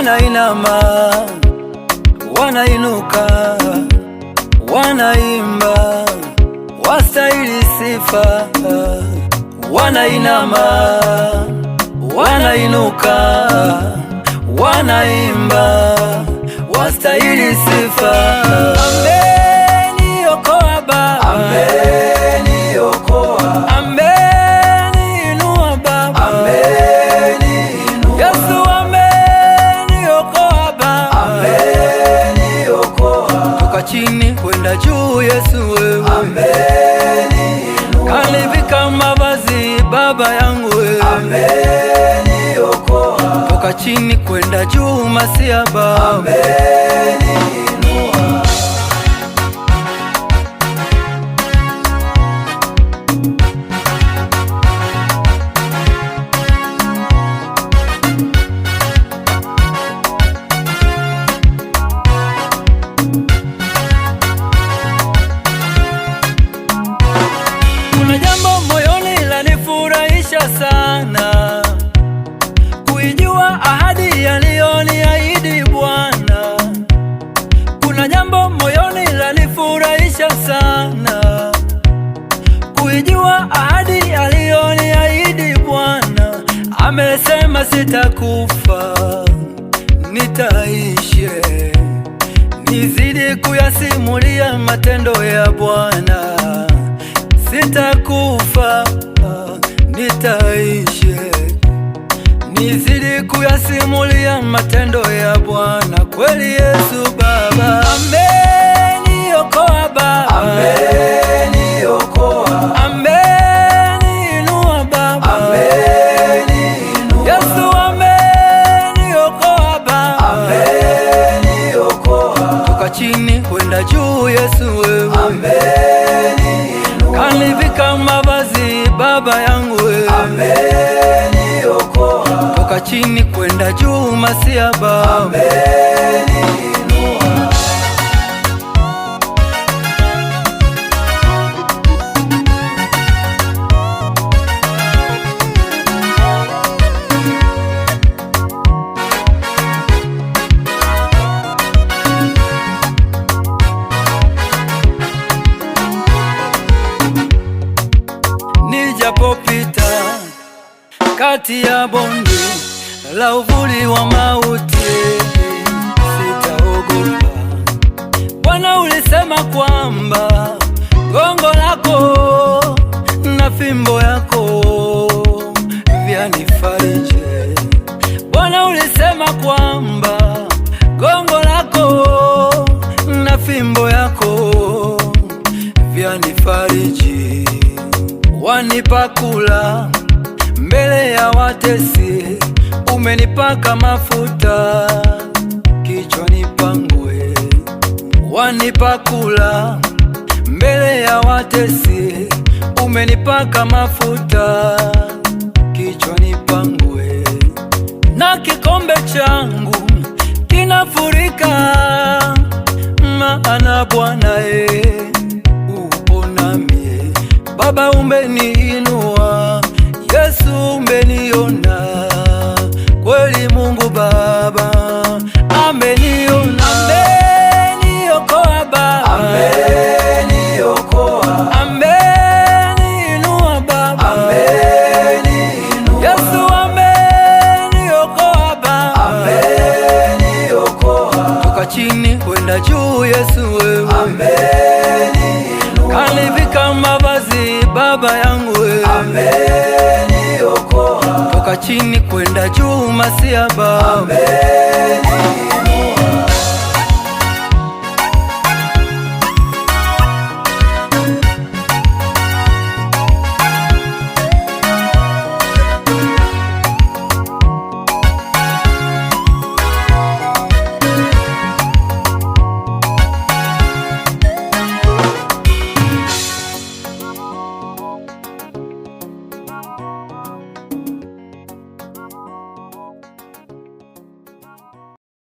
wanainama, wanainuka, wanaimba, wastahili sifa. Wanainama, wanainuka, wanaimba, wastahili sifa. Ameniokoa Baba, ameniokoa, ameniinua Baba, ameniinua. Yesu ameniokoa Baba, ameniokoa. Toka chini kwenda juu, Yesu wewe ameniinua. Kanivika mavazi Baba yangu wewe ameniokoa. Toka chini kwenda juu, Masia Baba ameniinua. Kuna jambo moyoni lanifurahisha sana, kuijua ahadi aliyoniahidi Bwana. Kuna jambo moyoni lanifurahisha sana, kuijua ahadi aliyoniahidi Bwana. Amesema sitakufa, nitaishi, nizidi kuyasimulia matendo ya Bwana. Sitakufa, nitaishi, nizidi kuyasimulia matendo ya Bwana. Kweli Yesu Baba ameniokoa Baba, ameniokoa, ameniinua Baba, ameniinua. Yesu ameniokoa Baba, ameniokoa. Toka chini kwenda juu, Yesu wewe ameniinua. Kanivika mavazi Baba yangu wewe ameniokoa. Toka chini kwenda juu, Masia Baba ameniinua. Nijapopita kati ya bonde la uvuli wa mauti, sitaogopa. Bwana ulisema kwamba gongo lako na fimbo yako vyanifariji. Bwana ulisema kwamba gongo lako na fimbo yako vyanifariji. Wanipa kula mbele ya watesi, umenipaka mafuta kichwani pangu. Wanipa kula mbele ya watesi, umenipaka mafuta kichwani pangu. Na kikombe changu kinafurika, maana Bwana upo nami. Baba umeniinua, Yesu umeniona, kweli Mungu Baba ameniona. Ameniokoa Baba, ameniokoa, ameniinua Baba, ameniinua. Yesu ameniokoa Baba, ameniokoa. Toka chini kwenda juu, Yesu wewe ameniinua. Kanivika mavazi Baba yangu wewe ameniokoa. Toka chini kwenda juu, Masia Baba ameniinua.